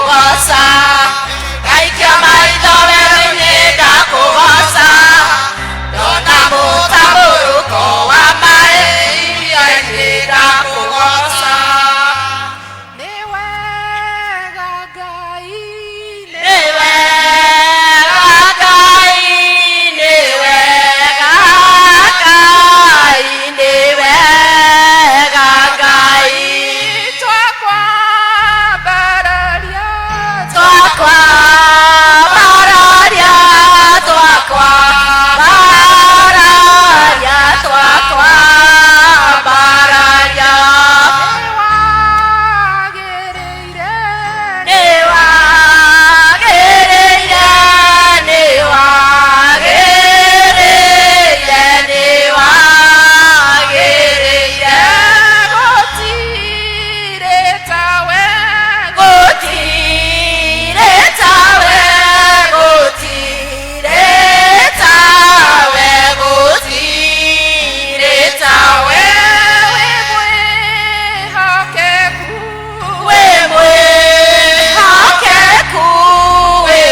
ndakugoca ngaikia maitho werũ-inĩ ndakugoca ndona mũtambũrũko wa maĩ iria-inĩ ndakugoca nĩ wega Ngai nĩ wega Ngai nĩ wega Ngai nĩ wega Ngai twakwambararia twakwambararia twakwambararia twakwambararia nĩ wagĩrĩire nĩ wagĩrĩire nĩ wagĩrĩire gũtirĩ tawe gũtirĩ tawe gũtirĩ tawe gũtirĩ tawe wĩ mwĩhokeku wĩ mwĩhokeku wĩ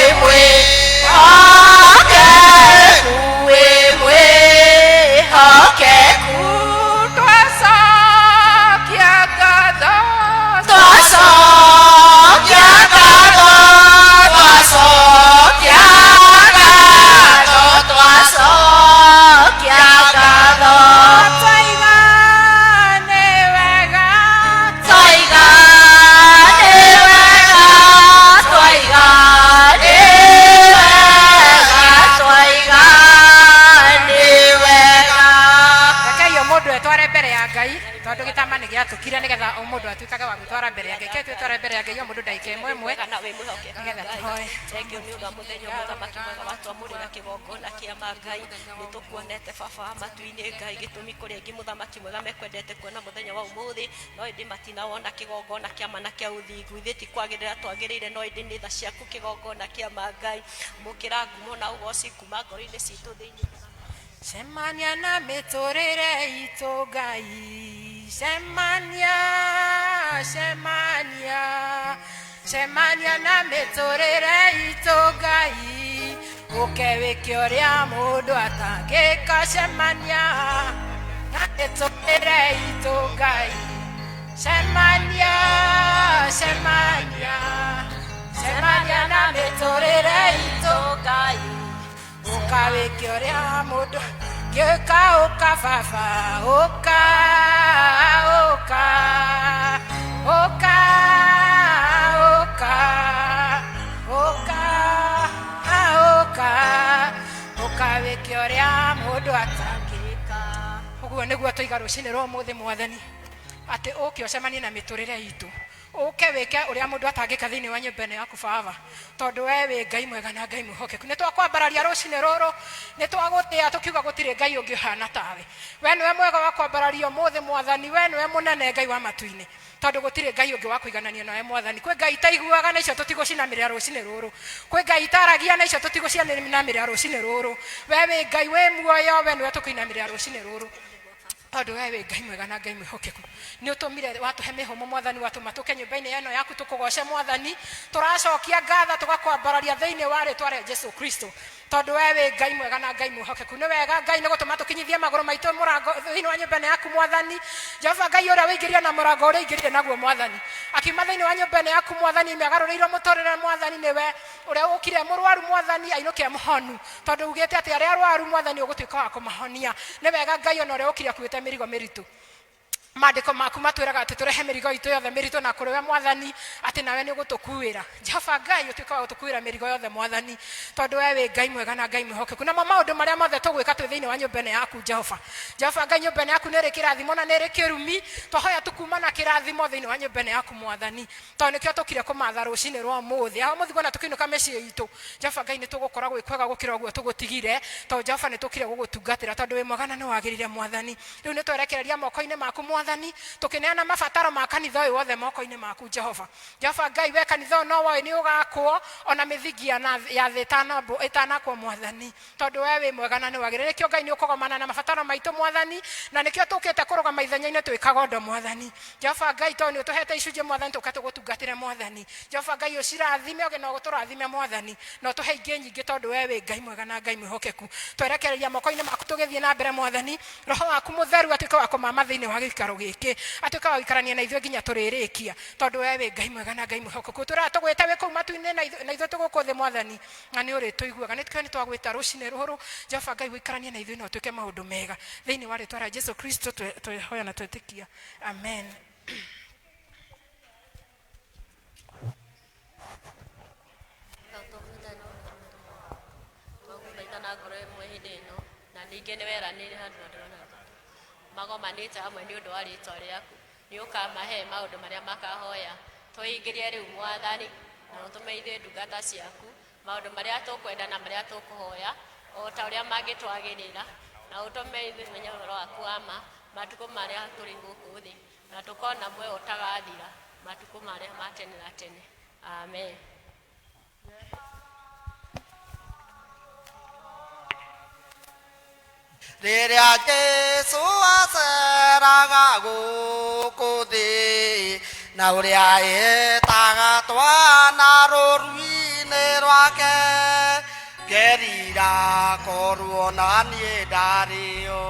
mwĩhokeku wĩ mwĩhokeku twacokia ngatho twacokia ngatho twacokia ngatho twacokia ngatho twaiga nĩ wega twaiga nĩ wega twaiga nĩ wega twaiga nĩ wega rekei o mũndũ etware mbere ya Ngai tondũ gĩtama nĩ gĩatũkire nĩgetha o mũndũ atuĩkage wa gwĩtwara mbere ya Ngai ke twĩtware mbere ya Ngai o mũndũ ndagĩka ĩmwe ĩmwe kana wĩ mwĩhokeku nĩgetha tũhoe tengio nĩ ũga mũthenya mũthamaki mwega watwamũrĩra kĩgongona kĩa Ngai nĩ tũkuonete baba wa matu-inĩ Ngai gĩtũmi kũrĩa ingĩ mũthamaki mwega mekwendete kuona mũthenya wa ũmũthĩ no ĩndĩ matinawona kĩgongona kĩa mana kĩa ũthingu ithuĩ ti kwagĩrĩra twagĩrĩire no ĩndĩ nĩ tha ciaku kĩgongona kĩa Ngai mũkĩra ngumo na ũgoci kuma ngoro-inĩ citũ thĩinĩ cemania na mĩtũrĩre itũ Ngai cemania cemania cemania na mĩtũrĩre itũ Ngai ũke wĩke ũrĩa mũndũ atangĩka cemania na mĩtũrĩre itũ Ngai cemania cemania cemania na mĩtũrĩre itũ Ngai ũka wĩke ũrĩa mũndũ ngĩka ũka baba ũka ũka ũka ũka ũka ũka ũka wĩke ũrĩa mũndũ atangĩka ũguo nĩguo tũiga rũcinĩ rwa ũmũthĩ Mwathani atĩ ũke ũcemanie na mĩtũrĩre itũ ũke wĩke ũrĩa mũndũ atangĩka thĩinĩ wa nyũmba ĩno yaku baba tondũ we wĩ Ngai mwega na Ngai mwĩhokeku nĩ twakwambararia rũcinĩ rũrũ nĩ twagũtĩa tũkiuga gũtirĩ Ngai ũngĩ ũhana tawe we nĩwe mwega wa kwambararia ũmũthĩ Mwathani we nĩwe mũnene Ngai wa matu-inĩ tondũ gũtirĩ Ngai ũngĩ wa kũiganania nawe Mwathani kwĩ Ngai itaiguaga na icio tũtigũcinamĩrĩra rũcinĩ rũrũ kwĩ Ngai itaragia na icio tũtigũcinamĩrĩra rũcinĩ rũrũ we wĩ Ngai wĩ muoyo we nĩwe tũkũinamĩrĩra rũcinĩ rũrũ tondũ we wĩ Ngai mwega na Ngai mwĩhokeku nĩ ũtũmire watũhe mĩhũmũ Mwathani watũma tũke nyũmba-inĩ ĩno yaku tũkũgoce Mwathani tũracokia ngatha tũgakwambararia thĩinĩ wa rĩtwa rĩa Jesũ Kristo tondũ we wĩ Ngai mwega na Ngai mwĩhokeku nĩ wega Ngai nĩ gũtũma tũkinyithie magũrũ maitũ mũrango thĩinĩ wa nyũmba ĩno yaku Mwathani Jehova Ngai ũrĩa wĩingĩria na mũrango ũrĩa aingĩrire naguo Mwathani akiuma thĩinĩ wa nyũmba ĩno yaku Mwathani megarũrĩirwo mũtũrĩre Mwathani nĩwe ũrĩa ũkire mũrwaru Mwathani ainũke mũhonu tondũ ugĩte atĩ arĩa arwaru Mwathani ũgũtuĩka wa kũmahonia nĩ wega Ngai ona ũrĩa ũkire akuĩte mĩrigo mĩritũ maandĩko maku matwĩraga atĩ tũrehe mĩrigo itũ yothe mĩritũ na kũrĩ we Mwathani atĩ nawe nĩ ũgũtũkuĩra Jehova Ngai ũtuĩka wa gũtũkuĩra mĩrigo yothe Mwathani tondũ we wĩ Ngai mwega na Ngai mwĩhokeku namo maũndũ marĩa mothe tũgwĩka twĩ thĩinĩ wa nyũmba ĩno yaku Jehova Ngai nyũmba ĩno yaku nĩ ĩrĩ kĩrathimo na nĩ ĩrĩ kĩrumi twahoya tũkuma na kĩrathimo thĩinĩ wa nyũmba ĩno yaku Mwathani tondũ nĩkĩo tũkire kũmatha rũcinĩ rwa ũmũthĩ aho mũthigũ na tũkĩinũka mĩciĩ itũ Jehova Ngai nĩ tũgũkora gwĩ kwega gũkĩra ũguo tũgũtigire tondũ Jehova nĩ tũkire gũgũtungatĩra tondũ wĩ mwega na nĩ wagĩrĩire Mwathani rĩu nĩ twerekereria moko-inĩ maku Mwathani mwathani tukineana mabataro ma kanitha uyu wothe moko-ini maku Jehova Ngai we kanitha no woe ni ugakwo ona mithingi ya thi itanakwo mwathani tondu we wi mwega na ni wagire nikio Ngai ni ukogomana na mabataro maitu mwathani na nikio tukite kurugama ithenya-ini twikaga undu mwathani Jehova Ngai to ni utuhete icunje mwathani tukatugutungatire mwathani Jehova Ngai ucirathime oge no guturathime mwathani no tuhe ingi nyingi tondu we wi Ngai mwega na Ngai mwihokeku twerekereria moko-ini maku tugithie na mbere mwathani roho waku mutheru atuike wa kumama thiini wa gikaro giki atuike wa gikarania na ithuĩ nginya turirikia tondu we wi Ngai mwega na Ngai mwihokeku turatugwite wi kuu matu-ini na ithuĩ tuguku thi mwathani na ni uri tuiguaga nitukio ni twagwita rucine ruhuru Jehova Ngai wikarania na ithuĩ no tuike maundu mega thiini wa ritwa rĩa Jesu Kristo twehoya na twetikia amen. Ningĩ nĩ weranĩire handũ ndĩrona magomanĩte hamwe nĩ ũndũ wa rĩĩtwa rĩaku nĩ ũkamahe maũndũ marĩa makahoya twĩingĩrie rĩu mwathani na ũtũmeithie ndungata ciaku maũndũ marĩa tũkwenda na marĩa tũkũhoya o ta ũrĩa mangĩtwagĩrĩra na ũtũmeithie menye ũhoro waku wa ma matukũ marĩa tũrĩ gũkũ thĩ na tũkona muoyo ũtagathira matukũ marĩa ma tene na tene amen. Rĩrĩa Jesũ aceraga gũkũ thĩ na ũrĩa etaga twana rũru-inĩ rwake ngerira korwo na niĩ ndarĩo